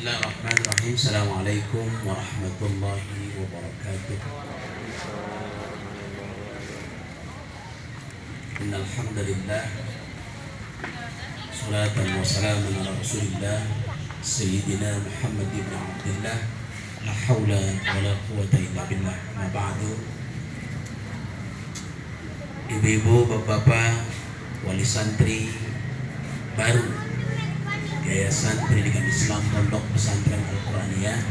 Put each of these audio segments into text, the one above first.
Bismillahirrahmanirrahim. Assalamualaikum warahmatullahi wabarakatuh. Innal hamdalillah salatan wa salaman ala Rasulillah Sayyidina Muhammad ibn Abdullah la haula wa la quwwata illa billah. Ma ba'du. Ibu-ibu, bapak-bapak, wali santri baru Yayasan Pendidikan Islam Pondok Pesantren Al-Quraniyah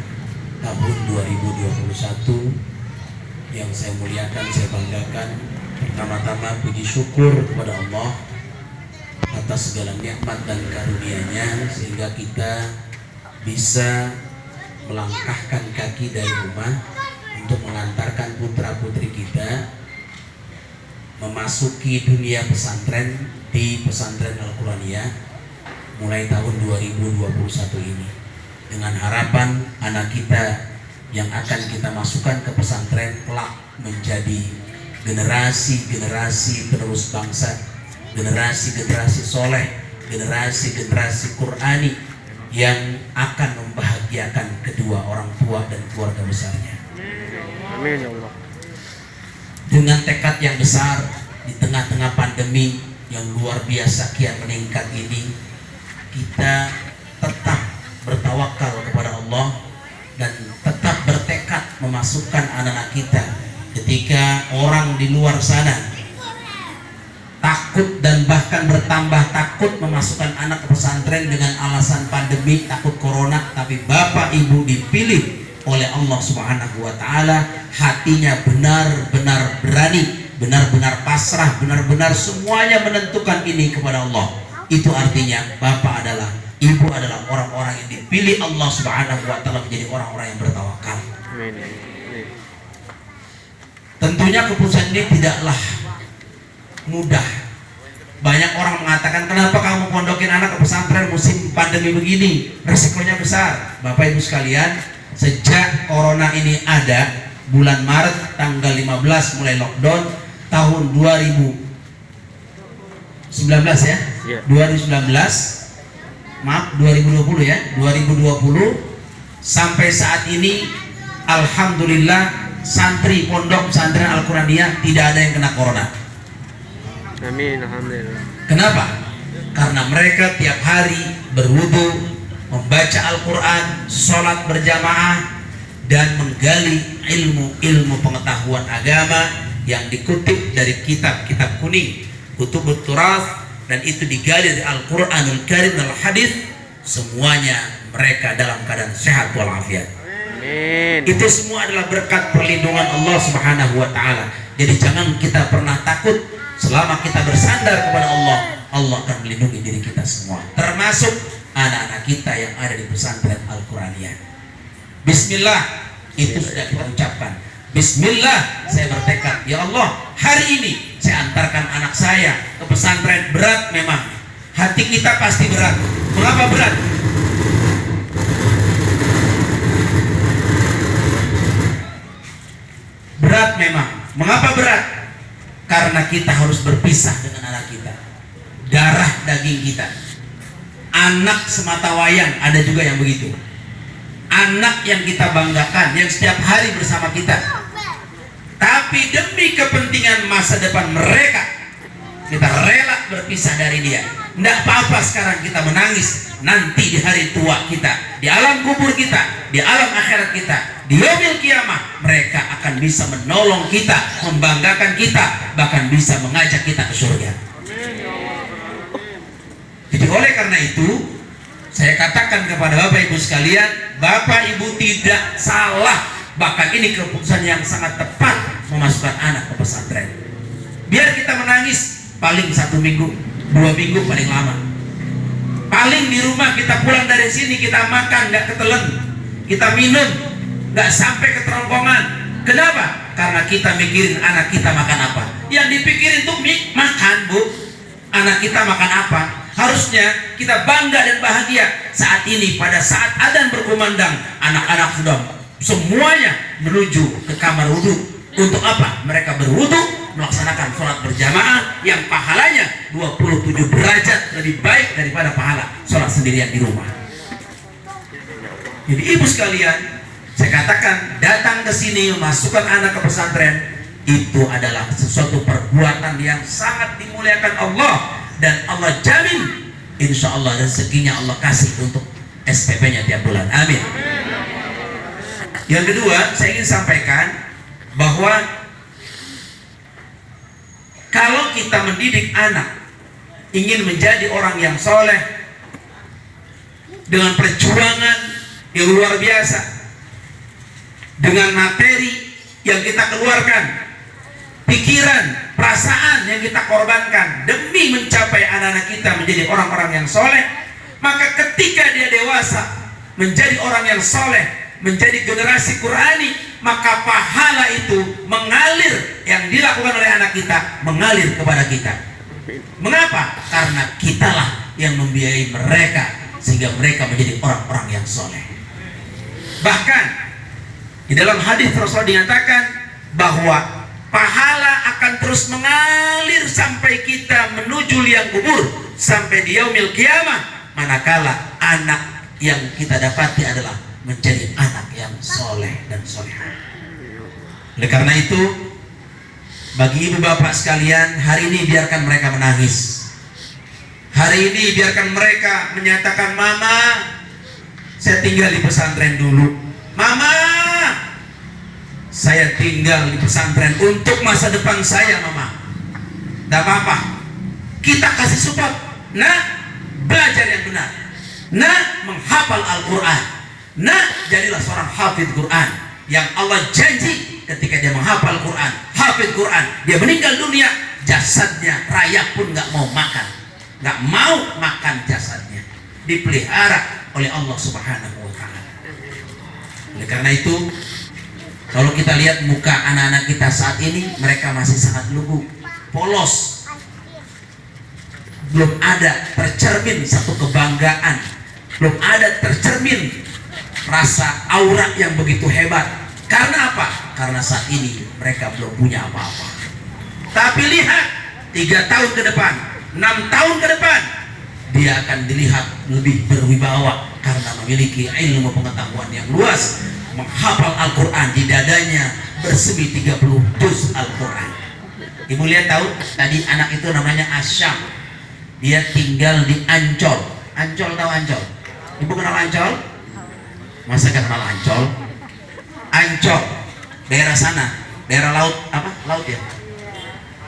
tahun 2021 yang saya muliakan, saya banggakan. Pertama-tama puji syukur kepada Allah atas segala nikmat dan karunia-Nya sehingga kita bisa melangkahkan kaki dari rumah untuk mengantarkan putra-putri kita memasuki dunia pesantren di Pesantren Al-Quraniyah mulai tahun 2021 ini, dengan harapan anak kita yang akan kita masukkan ke pesantren kelak menjadi generasi-generasi penerus bangsa, generasi-generasi soleh, generasi-generasi Qurani yang akan membahagiakan kedua orang tua dan keluarga besarnya. Amin ya Allah. Dengan tekad yang besar di tengah-tengah pandemi yang luar biasa kian meningkat ini, kita tetap bertawakal kepada Allah dan tetap bertekad memasukkan anak-anak kita. Ketika orang di luar sana takut dan bahkan bertambah takut memasukkan anak ke pesantren dengan alasan pandemi, takut corona, tapi bapak ibu dipilih oleh Allah Subhanahu wa Ta'ala, hatinya benar-benar berani, benar-benar pasrah, benar-benar semuanya menentukan ini kepada Allah. Itu artinya bapak adalah, ibu adalah orang-orang yang dipilih Allah Subhanahu wa Ta'ala menjadi orang-orang yang bertawakal. Tentunya keputusan ini tidaklah mudah. Banyak orang mengatakan, kenapa kamu pondokin anak ke pesantren musim pandemi begini? Resikonya besar. Bapak ibu sekalian, sejak corona ini ada, bulan Maret tanggal 15 mulai lockdown tahun 2019 ya, 2019, maaf 2020 ya, 2020 sampai saat ini alhamdulillah santri pondok pesantren Al-Quraniyah tidak ada yang kena corona. Amin, alhamdulillah. Kenapa? Karena mereka tiap hari berwudu, membaca Al-Quran, sholat berjamaah, dan menggali ilmu-ilmu pengetahuan agama yang dikutip dari kitab-kitab kuning, kutubut turas, dan itu digali dari Al-Quranul Karim dan Al-Hadis. Semuanya mereka dalam keadaan sehat walafiat. Amin. Itu semua adalah berkat perlindungan Allah Subhanahu wa Ta'ala. Jadi jangan kita pernah takut. Selama kita bersandar kepada Allah, Allah akan melindungi diri kita semua, termasuk anak-anak kita yang ada di pesantren Al-Quraniyah. Bismillah, itu sudah kita ucapkan. Bismillah, saya bertekad, ya Allah, hari ini saya antarkan anak saya ke pesantren. Berat memang, hati kita pasti berat. Mengapa berat? Berat memang. Mengapa berat? Karena kita harus berpisah dengan anak kita, darah daging kita. Anak semata wayang, ada juga yang begitu. Anak yang kita banggakan, yang setiap hari bersama kita. Tapi demi kepentingan masa depan mereka, kita rela berpisah dari dia. Tidak apa-apa sekarang kita menangis. Nanti di hari tua kita, di alam kubur kita, di alam akhirat kita, di yaumil kiamah, mereka akan bisa menolong kita, membanggakan kita, bahkan bisa mengajak kita ke surga. Jadi oleh karena itu, saya katakan kepada bapak ibu sekalian, bapak ibu tidak salah. Bahkan ini keputusan yang sangat tepat memasukkan anak ke pesantren. Biar kita menangis paling 1 minggu, 2 minggu paling lama. Paling di rumah kita pulang dari sini kita makan nggak ketelen, kita minum nggak sampai ke kerongkongan. Kenapa? Karena kita mikirin anak kita makan apa. Yang dipikirin tuh makan, bu. Anak kita makan apa? Harusnya kita bangga dan bahagia saat ini. Pada saat adzan berkumandang, anak-anak sudah semuanya menuju ke kamar wudhu. Untuk apa? Mereka berwudhu, melaksanakan sholat berjamaah yang pahalanya 27 derajat lebih baik daripada pahala sholat sendirian di rumah. Jadi ibu sekalian, saya katakan datang ke sini memasukkan anak ke pesantren itu adalah sesuatu perbuatan yang sangat dimuliakan Allah, dan Allah jamin insya Allah rezekinya Allah kasih untuk SPP-nya tiap bulan. Amin. Yang kedua, saya ingin sampaikan bahwa kalau kita mendidik anak ingin menjadi orang yang soleh dengan perjuangan yang luar biasa, dengan materi yang kita keluarkan, pikiran, perasaan yang kita korbankan demi mencapai anak-anak kita menjadi orang-orang yang soleh, maka ketika dia dewasa menjadi orang yang soleh, menjadi generasi Qurani, maka pahala itu mengalir, yang dilakukan oleh anak kita mengalir kepada kita. Mengapa? Karena kitalah yang membiayai mereka sehingga mereka menjadi orang-orang yang soleh. Bahkan di dalam hadis Rasul dinyatakan bahwa pahala akan terus mengalir sampai kita menuju liang kubur, sampai di yaumil kiamah, manakala anak yang kita dapati adalah menjadi anak yang soleh dan solehah. Oleh karena itu, bagi ibu bapak sekalian, hari ini biarkan mereka menangis. Hari ini biarkan mereka menyatakan, "Mama, saya tinggal di pesantren dulu. Mama, saya tinggal di pesantren untuk masa depan saya, Mama." Tidak apa-apa, kita kasih support. Nah, belajar yang benar. Nah, menghafal Al-Quran. Nah, jadilah seorang hafidh Quran yang Allah janji ketika dia menghafal Quran, hafidh Quran, dia meninggal dunia, jasadnya raya pun nggak mau makan, nggak mau makan jasadnya, dipelihara oleh Allah Subhanahu wa Ta'ala. Oleh karena itu, kalau kita lihat muka anak-anak kita saat ini, mereka masih sangat lugu, polos, belum ada tercermin satu kebanggaan, belum ada tercermin rasa aura yang begitu hebat. Karena apa? Karena saat ini mereka belum punya apa-apa. Tapi lihat 3 tahun ke depan, 6 tahun ke depan, dia akan dilihat lebih berwibawa karena memiliki ilmu pengetahuan yang luas, menghafal Al-Quran di dadanya, bersemi 30 juz Al-Quran. Ibu lihat tahu tadi anak itu namanya Asyam, dia tinggal di Ancol. Ancol, tahu Ancol? Ibu kenal Ancol? Masa gak kenal Ancol? Ancol, daerah sana, daerah laut, apa? Laut ya?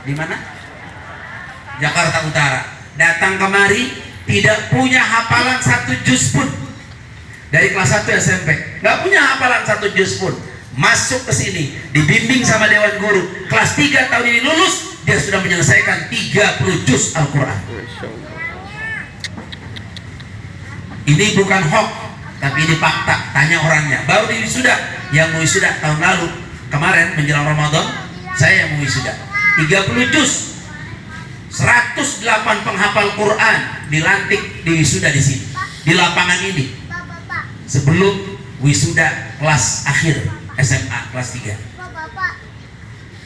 Di mana? Jakarta Utara. Datang kemari, tidak punya hafalan 1 juz pun. Dari kelas 1 SMP, nggak punya hafalan 1 juz pun. Masuk ke sini, dibimbing sama Dewan Guru. Kelas 3 tahun ini lulus, dia sudah menyelesaikan 30 juz Al-Quran. Ini bukan hoax, tapi ini fakta. Tanya orangnya. Baru di wisuda, yang mau wisuda tahun lalu, kemarin menjelang Ramadan, saya yang mau wisuda 30 juz, 108 penghafal Quran dilantik di wisuda di sini, di lapangan ini, sebelum wisuda kelas akhir SMA kelas 3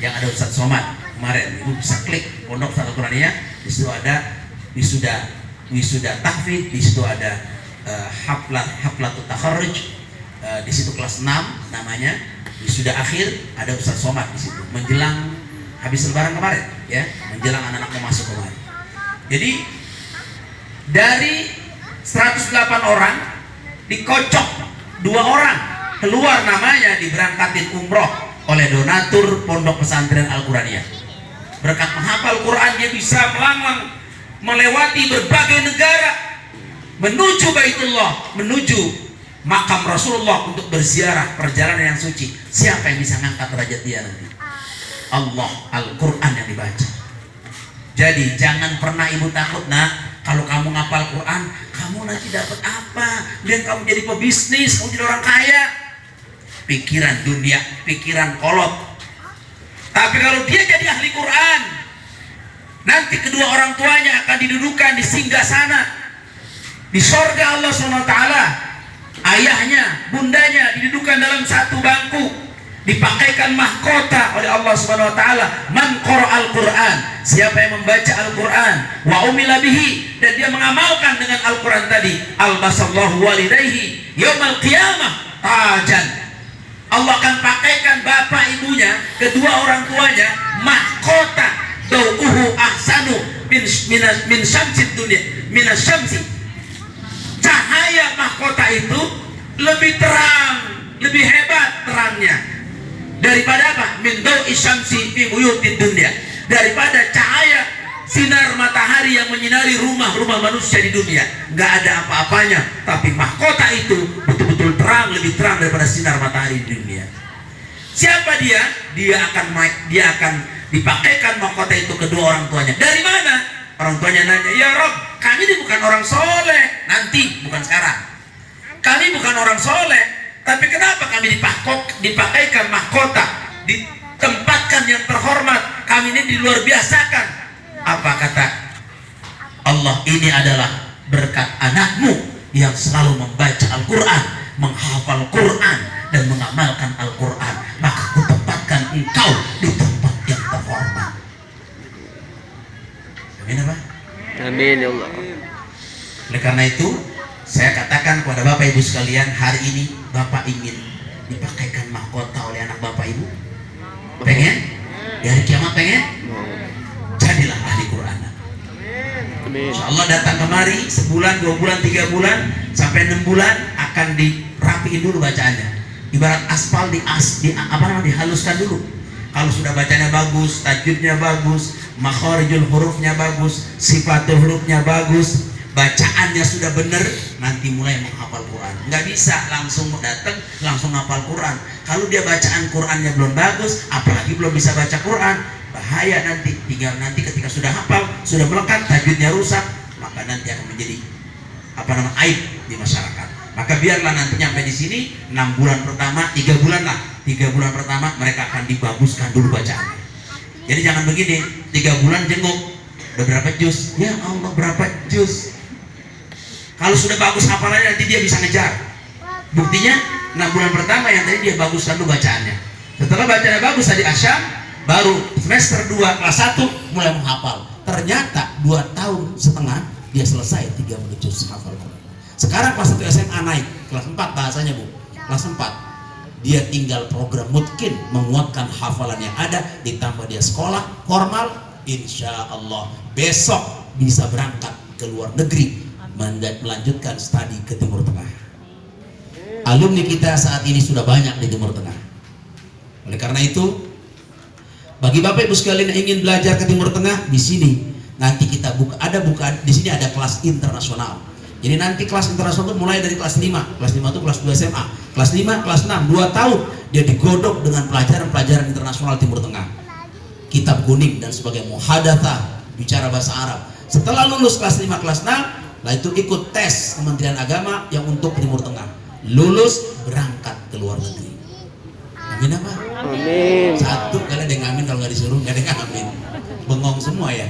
yang ada Ustadz Somad kemarin. Ibu bisa klik Pondok Pesantren Al-Quraniyah, di situ ada wisuda tahfidz, di situ ada haflatut takharruj, di situ kelas 6 namanya, wisuda akhir ada Ustadz Somad di situ menjelang habis lebaran kemarin ya, menjelang anak-anak mau masuk kemarin. Jadi dari 108 orang dikocok 2 orang keluar namanya, diberangkatin umroh oleh donatur Pondok Pesantren Al-Quraniyah. Berkat menghafal Quran dia bisa melanglang melewati berbagai negara menuju Baitullah, menuju makam Rasulullah untuk berziarah, perjalanan yang suci. Siapa yang bisa ngangkat derajat dia nanti? Allah, Al-Quran yang dibaca. Jadi jangan pernah ibu takut, nak, kalau kamu ngapal Quran, kamu nanti dapat apa? Dan kamu jadi pebisnis, kamu jadi orang kaya. Pikiran dunia, pikiran kolot. Tapi kalau dia jadi ahli Quran, nanti kedua orang tuanya akan didudukan di singgasana, di sorga Allah SWT. Ayahnya, bundanya didudukan dalam satu bangku, dipakaikan mahkota oleh Allah Subhanahu wa taala. Man qara'al Qur'an, siapa yang membaca Al-Qur'an, wa umila bihi, dan dia mengamalkan dengan Al-Qur'an tadi, albasallahu walidayhi yaumal qiyamah tajan. Allah akan pakaikan bapak ibunya, kedua orang tuanya, mahkota dau'uhu ahsanu min syamsid dunia, minas syamsi. Cahaya mahkota itu lebih terang, lebih hebat terangnya daripada apa? Min dau'i syamsi fi buyutid dunya, daripada cahaya sinar matahari yang menyinari rumah-rumah manusia di dunia. Nggak ada apa-apanya, tapi mahkota itu betul-betul terang, lebih terang daripada sinar matahari di dunia. Siapa dia? Dia akan dipakaikan mahkota itu kedua orang tuanya. Dari mana? Orang tuanya nanya, ya Rob, kami ini bukan orang soleh. Nanti, bukan sekarang. Kami bukan orang soleh, tapi kenapa kami dipakaikan mahkota, ditempatkan yang terhormat, kami ini diluar biasakan? Apa kata Allah? Ini adalah berkat anakmu yang selalu membaca Al-Quran, menghafal Quran, dan mengamalkan Al-Quran, maka kutempatkan engkau di tempat yang terhormat. Amin apa? Amin ya Allah. Oleh karena itu, saya katakan kepada Bapak Ibu sekalian, hari ini Bapak ingin dipakaikan mahkota oleh anak Bapak Ibu? Pengen? Di hari kiamat pengen? Jadilah ahli Quran. Insya Allah datang kemari sebulan, 2 bulan, 3 bulan, sampai 6 bulan akan dirapiin dulu bacaannya. Ibarat aspal dihaluskan dulu. Kalau sudah bacanya bagus, tajwidnya bagus, makharijul hurufnya bagus, sifatul hurufnya bagus, bacaannya sudah benar, nanti mulai menghafal Quran. Nggak bisa langsung datang langsung hafal Quran. Kalau dia bacaan Qurannya belum bagus, apalagi belum bisa baca Quran, bahaya nanti. Tinggal nanti ketika sudah hafal, sudah melekat, tajwidnya rusak, maka nanti akan menjadi aib di masyarakat. Maka biarlah nanti nyampe di sini 6 bulan pertama, 3 bulan lah, 3 bulan pertama mereka akan dibaguskan dulu bacaannya. Jadi jangan begini, 3 bulan jenguk, udah berapa juz? Ya Allah, berapa juz? Kalau sudah bagus hafalannya, nanti dia bisa ngejar. Buktinya 6 bulan pertama yang tadi dia baguskan dulu bacaannya. Setelah bacanya bagus tadi asyam, baru semester 2 kelas 1 mulai menghafal. Ternyata 2 tahun setengah dia selesai 30 juz hafal. Sekarang kelas 1 SMA naik, kelas 4 bahasanya Bu, kelas 4 dia tinggal program mungkin menguatkan hafalan yang ada, ditambah dia sekolah formal, insya Allah besok bisa berangkat ke luar negeri melanjutkan studi ke Timur Tengah. Alumni kita saat ini sudah banyak di Timur Tengah. Oleh karena itu, bagi Bapak Ibu sekalian yang ingin belajar ke Timur Tengah, di sini nanti kita buka di sini ada kelas internasional. Jadi nanti kelas internasional itu mulai dari kelas 5 itu kelas 2 SMA, kelas 5, kelas 6, 2 tahun dia digodok dengan pelajaran-pelajaran internasional Timur Tengah, kitab kuning dan sebagai muhadatsah, bicara bahasa Arab. Setelah lulus kelas 5, kelas 6, lah itu ikut tes Kementerian Agama yang untuk Timur Tengah, lulus berangkat ke luar negeri. Amin apa? Amin. Satu kali ada yang ngamin, kalau nggak disuruh nggak ada yang ngamin, bengong semua ya.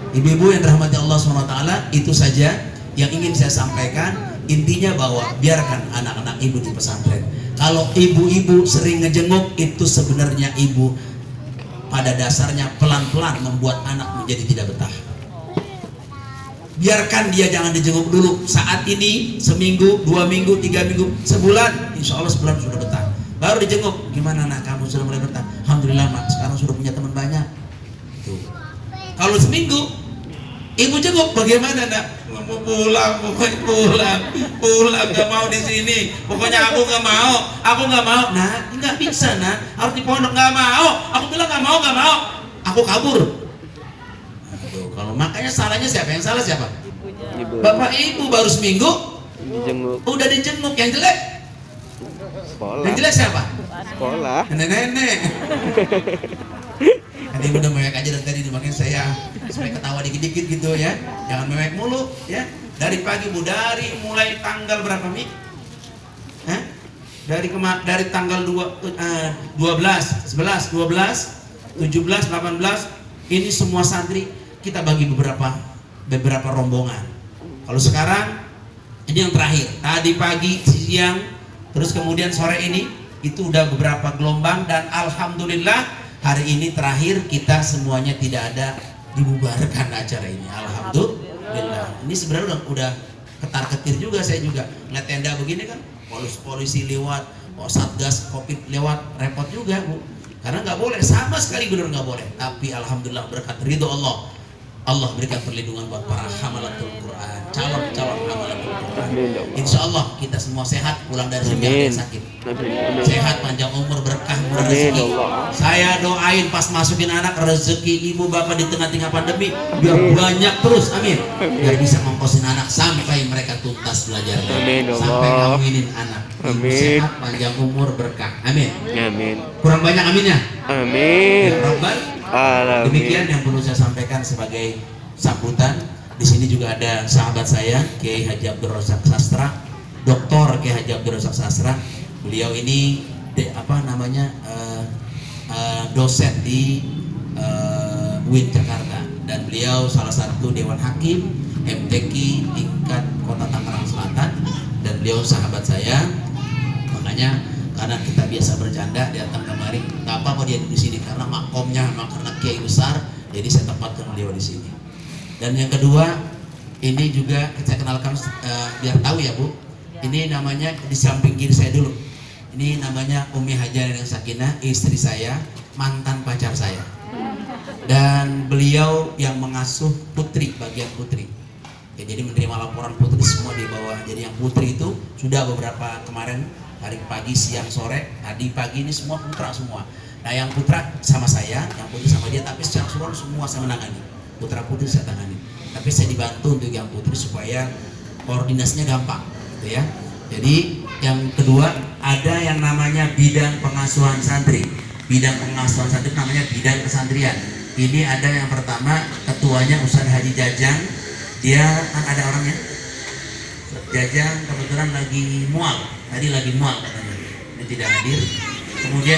Ibu-ibu yang dirahmati Allah SWT, itu saja yang ingin saya sampaikan. Intinya bahwa biarkan anak-anak ibu di pesantren. Kalau ibu-ibu sering ngejenguk, itu sebenarnya ibu pada dasarnya pelan-pelan membuat anak menjadi tidak betah. Biarkan dia jangan dijenguk dulu. Saat ini seminggu, 2 minggu, 3 minggu, sebulan, insya Allah sebulan sudah betah. Baru dijenguk, gimana nak kamu sudah mulai betah? Alhamdulillah mak, sekarang sudah punya teman banyak. Tuh. Kalau seminggu ibu jenguk, bagaimana nak? Mau pulang, pokoknya pulang, gak mau di sini. Pokoknya aku gak mau. Nah, nggak bisa nak, harus di pondok. Nggak mau. Aku bilang nggak mau. Aku kabur. Aduh, kalau makanya salahnya siapa? Yang salah siapa? Ibu. Bapak ibu baru seminggu Dijenguk. udah dijenguk. Yang jelek? Sekolah. Yang jelek siapa? Sekolah. Nenek-nenek. Nanti udah mewek aja dari tadi, makanya saya supaya ketawa dikit-dikit gitu ya. Jangan mewek mulu ya. Dari pagi Bu, dari mulai tanggal berapa Mi? Dari tanggal 12, 11, 12, 17, 18 ini semua santri kita bagi beberapa rombongan. Kalau sekarang ini yang terakhir, tadi pagi, siang, terus kemudian sore ini Itu udah beberapa gelombang dan alhamdulillah hari ini terakhir kita semuanya tidak ada dibubarkan acara ini. Alhamdulillah. Ini sebenarnya udah ketar-ketir juga, saya juga ngeliat tenda begini kan, polisi lewat, satgas covid lewat, repot juga Bu, karena nggak boleh, sama sekali benar nggak boleh. Tapi alhamdulillah berkat ridho Allah berikan perlindungan buat para hamalatul Quran, calon hamalatul Quran. Insya Allah kita semua sehat pulang dari sini, yang sakit sehat, panjang umur, berkah, murah rezeki. Saya doain pas masukin anak, rezeki ibu bapak di tengah-tengah pandemi biar banyak terus, amin, biar bisa ngongkosin anak sampai mereka tuntas belajarnya, sampai ngawinin anak. Sehat, panjang umur, berkah, amin. Kurang banyak aminnya, Amin. ya Rabbal. Demikian yang perlu saya sampaikan sebagai sambutan. Di sini juga ada sahabat saya Kiai Haji Abdul Razak Sastra, Dr. Kiai Haji Abdul Razak Sastra. Beliau ini dosen di UIN Jakarta, dan beliau salah satu Dewan Hakim MTQ tingkat Kota Tangerang Selatan, dan beliau sahabat saya. Makanya karena kita biasa bercanda, datang kemari, nggak apa-apa dia di sini karena makomnya, karena kiai besar, jadi saya tempatkan beliau di sini. Dan yang kedua, ini juga saya kenalkan biar tahu ya Bu, ini namanya di samping kiri saya dulu, ini namanya Umi Hajar yang Sakinah, istri saya, mantan pacar saya, dan beliau yang mengasuh putri, bagian putri. Ya, jadi menerima laporan putri semua di bawah. Jadi yang putri itu sudah beberapa kemarin, hari pagi, siang, sore, tadi pagi ini semua putra semua. Nah yang putra sama saya, yang putri sama dia, tapi secara keseluruhan semua saya menangani. Putra putri saya tangani. Tapi saya dibantu untuk yang putri supaya koordinasinya gampang, gitu ya. Jadi yang kedua ada yang namanya bidang pengasuhan santri. Bidang pengasuhan santri namanya bidang kesantrian. Ini ada yang pertama, ketuanya Ustaz Haji Jajang. Dia kan ada orangnya. Jajang kebetulan lagi mual, tadi lagi mual katanya, ini tidak hadir. Kemudian